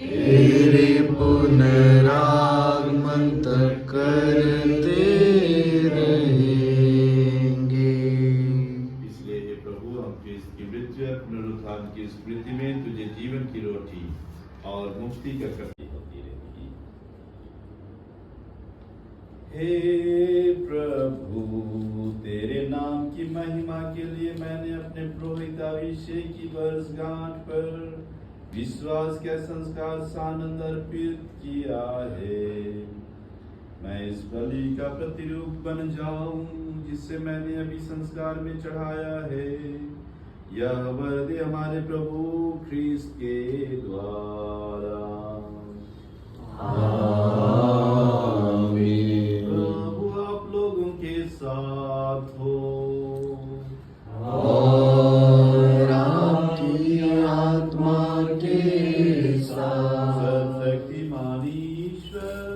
तेरे पुनरागमन तक करते रहेंगे। इसलिए हे प्रभु, हम क्रिस्त की मृत्यु और पुनरुत्थान की स्मृति में तुझे जीवन की रोटी और मुक्ति का करती होती रहेगी। हे प्रभु, तेरे नाम की महिमा के लिए मैंने अपने पुरोहिताभिषेक की वर्षगांठ पर विश्वास के संस्कार सानंद अर्पित किया है। मैं इस बलि का प्रतिरूप बन जाऊं जिससे मैंने अभी संस्कार में चढ़ाया है। यह वर दे हमारे प्रभु ख्रीस्त के द्वारा। आमीन। प्रभु आप लोगों के साथ हो और आपकी आत्मा के साथ। सर्वशक्तिमान ईश्वर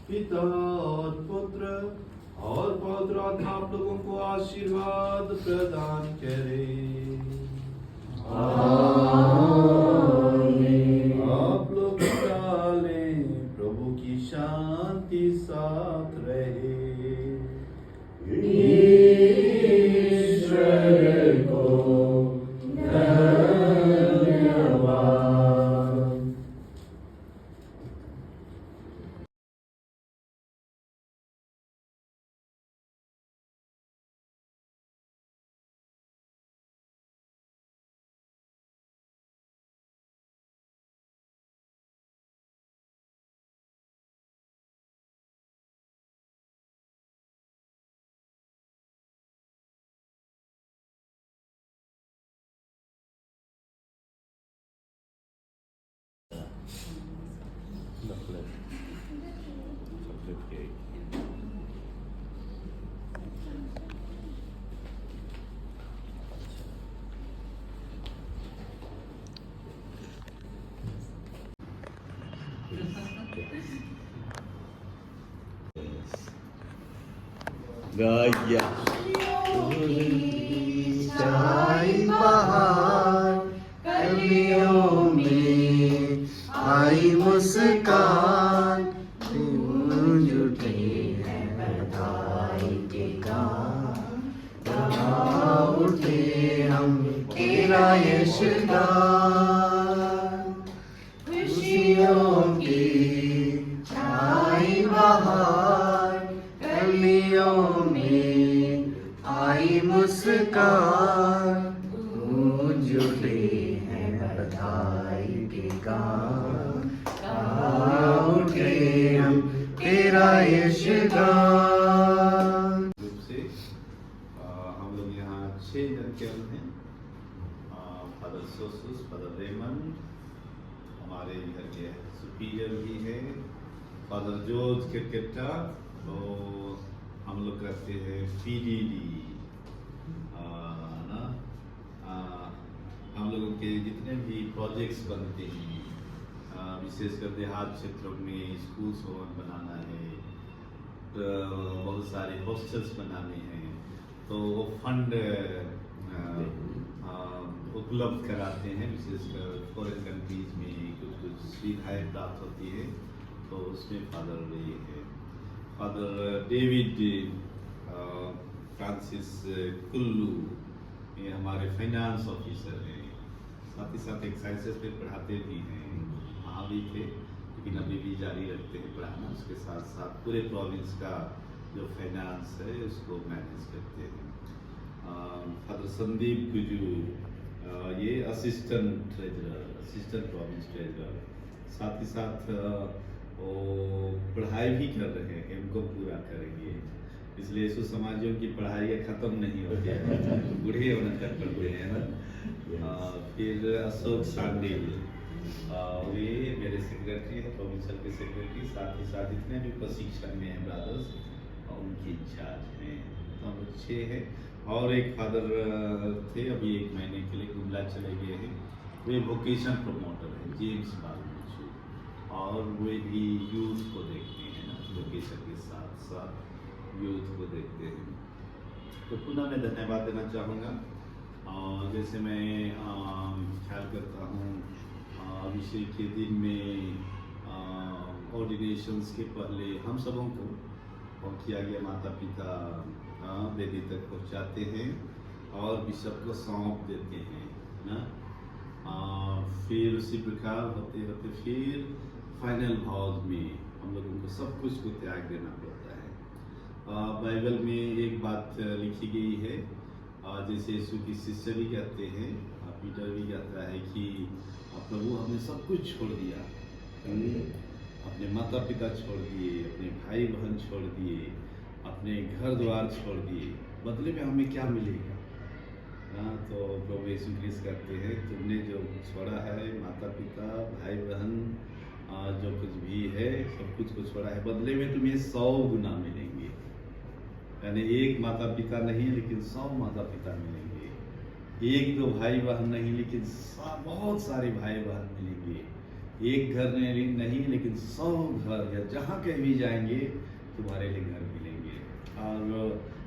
पिता और पुत्र और पवित्र आत्मा आप लोगों को आशीर्वाद प्रदान करे। आमीन। आप लोग डालें, प्रभु की शांति साथ रहे। ईश्वर को धन्यवाद। गाया चाय बहार कलियों में आई मुस्कान, गूंज उठे हैं बधाई के गान। गा उठे हम तेरा यशगान। खुशियों की छाई बहार कलियों में आई मुस्कान, गूंज उठे हैं बधाई के गान। गा उठे हम तेरा यशगान। रूप से हम लोग यहाँ 6 जन केवल हैं। फादर सोसूस, फादर रेमंड, हमारे घर के सुपीरियर भी है, फादर जॉर्ज किरकेटा, तो हम लोग करते हैं पीडीडी ना। हम लोगों के जितने भी प्रोजेक्ट्स बनते हैं, विशेषकर देहात क्षेत्रों में स्कूल्स बनाना है, तो बहुत सारे हॉस्टल्स बनाने हैं, तो वो फंड उपलब्ध कराते हैं। विशेषकर फॉरेन कंट्रीज में कुछ कुछ सुविधाएँ प्राप्त होती है, तो उसमें फादर ये है। फादर डेविड फ्रांसिस कुल्लू, ये हमारे फाइनेंस ऑफिसर हैं। साथ ही साथ एक्साइजेस पे पढ़ाते भी हैं, वहाँ भी थे, लेकिन अभी भी जारी रखते हैं पढ़ाना। उसके साथ साथ पूरे प्रोविंस का जो फाइनेंस है उसको मैनेज करते हैं। फादर संदीप गुजू, ये असिस्टेंट प्रोविंस ट्रेजरर, साथ ही साथ वो पढ़ाई भी कर रहे हैं, इनको पूरा करेंगे, इसलिए सुसमाजियों की पढ़ाई खत्म नहीं होती है, बूढ़े होने तक पढ़ते हैं ना। फिर अशोक सांडे, वे मेरे सेक्रेटरी हैं, प्रोविंशियल के सेक्रेटरी, साथ ही साथ जितने भी प्रशिक्षण में हैं ब्रदर्स, उनकी इंचार्ज हैं। तो हम 6 हैं। और एक फादर थे, अभी 1 महीने के लिए गुमला चले गए हैं, वे वोकेशन प्रमोटर हैं, जेम्स बालूचू, और वे भी यूथ को देखते हैं ना, वोकेशन के साथ साथ यूथ को देखते हैं। तो पुनः मैं धन्यवाद देना चाहूँगा। जैसे मैं ख्याल करता हूँ अभिषेक के दिन में ऑर्डिनेशंस के पहले हम सबों को और किया गया माता पिता वेदी तक पहुंचाते हैं और बिशप को सौंप देते हैं ना। फिर उसी प्रकार होते होते फिर फाइनल भाव में हम लोगों को सब कुछ को त्याग देना पड़ता है। बाइबल में एक बात लिखी गई है, जैसे यीशु की शिष्य भी कहते हैं, पीटर भी कहता है कि प्रभु हमने सब कुछ छोड़ दिया, अपने माता पिता छोड़ दिए, अपने भाई बहन छोड़ दिए, अपने घर द्वार छोड़ दिए, बदले में हमें क्या मिलेगा। तो प्रभु यीशु क्रिस्ट कहते हैं तुमने जो छोड़ा है माता पिता भाई बहन जो कुछ भी है सब कुछ को छोड़ा है, बदले में तुम्हें 100 गुना मिलेंगे। यानी एक माता पिता नहीं लेकिन 100 माता पिता मिलेंगे, एक दो भाई बहन नहीं लेकिन बहुत सारे भाई बहन मिलेंगे, एक घर नहीं लेकिन 100 घर, या जहाँ कहीं भी जाएंगे तुम्हारे लिए घर मिलेंगे। और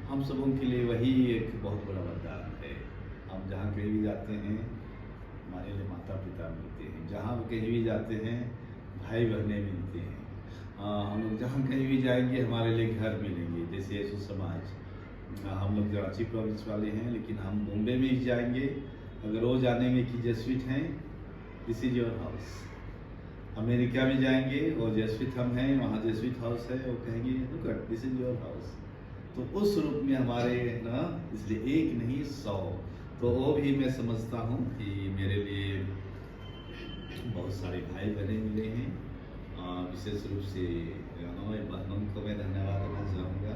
हम सबों के लिए वही एक बहुत बड़ा वरदान है। हम जहाँ कहीं भी जाते हैं हमारे लिए माता पिता मिलते हैं, जहाँ कहीं भी जाते हैं भाई बहनें मिलते हैं, हम लोग जहाँ कहीं भी जाएंगे हमारे लिए घर मिलेंगे। जैसे यीशु समाज, हम लोग कराची प्रोविंस वाले हैं लेकिन हम बॉम्बे में ही जाएंगे, अगर वो जानेंगे कि जेसुइट हैं, this is your house. America में जाएंगे और जेसुइट हम हैं, वहाँ जेसुइट हाउस है, वो कहेंगे look at this is your house. तो उस रूप में हमारे ना, इसलिए एक नहीं 100। तो वो भी मैं समझता हूँ कि मेरे लिए बहुत सारे भाई बहने मिले हैं। विशेष रूप से बहनों को मैं धन्यवाद देना चाहूँगा,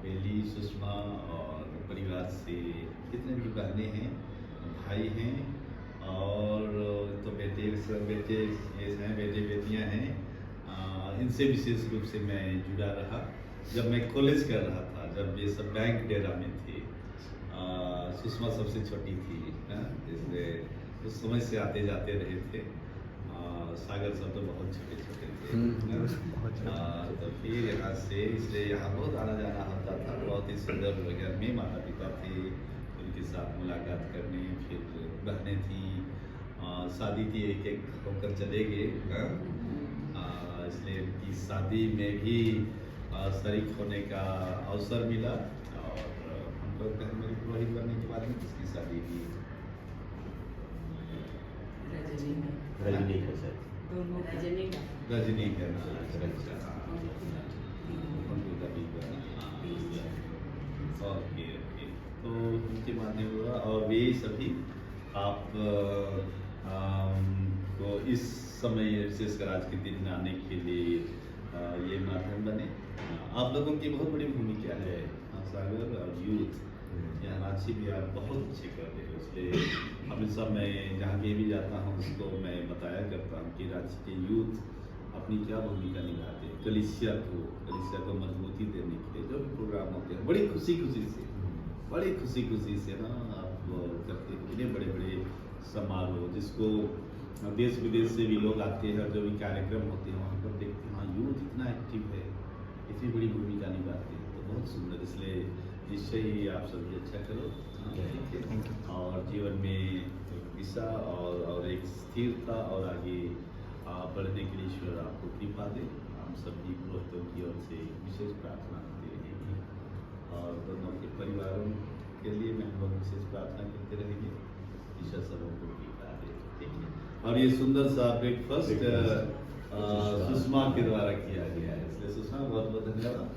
बेली सुषमा और परिवार से कितने भी बहनें हैं भाई हैं, और तो बेटे हैं बेटे बेटियां हैं, इनसे विशेष रूप से मैं जुड़ा रहा। जब मैं कॉलेज कर रहा था, जब ये सब बैंक डेरा में थे, सुषमा सबसे छोटी थी, इसलिए उस समय से आते जाते रहे थे। सागर सब तो बहुत छोटे छोटे थे, तो फिर यहाँ से इसलिए यहाँ बहुत आना जाना होता था। बहुत ही सुंदर घर में माता पिता थे, उनके साथ मुलाकात करने, फिर बहनें थी, शादी थी, एक एक होकर चले गए। इसलिए उनकी शादी में भी शरीक होने का अवसर मिला। और हमको मेरे पुरोहित बनने के बाद में किसकी शादी की? रजनी का सर, रजनी का ओके ओके, तो उनके माध्यम हुआ। और वे सभी आप को इस समय विशेषकर आज के दिन आने के लिए ये माध्यम बने। आप लोगों की बहुत बड़ी भूमिका है, सागर और यूथ यहाँ रांची भी आप बहुत अच्छे कर रहे हो। इसलिए हमेशा मैं जहाँ कहीं भी जाता हूँ उसको मैं बताया करता हूँ कि रांची के यूथ अपनी क्या भूमिका निभाते हैं कलीसिया को मजबूती देने के लिए। जो भी प्रोग्राम होते हैं बड़ी खुशी खुशी से ना आप करते हैं, इतने बड़े बड़े समारोह जिसको देश विदेश से भी लोग आते हैं, जो भी कार्यक्रम होते हैं वहाँ पर देखते हैं हाँ यूथ इतना एक्टिव है, इतनी बड़ी भूमिका निभाते हैं, तो बहुत सुंदर। इसलिए निश्चय ही आप सभी अच्छा करो, ठीक है, और जीवन में एक दिशा और एक स्थिरता और आगे बढ़ने के लिए ईश्वर आपको कृपा दे। हम सभी पुरोहितों की ओर से विशेष प्रार्थना करते रहेंगे, और दोनों के परिवारों के लिए मैं हम लोग विशेष प्रार्थना करते रहेंगे, ईश्वर सबों को कृपा दे, ठीक है। और ये सुंदर सा ब्रेकफास्ट सुषमा के द्वारा किया गया है, इसलिए सुषमा बहुत बहुत धन्यवाद।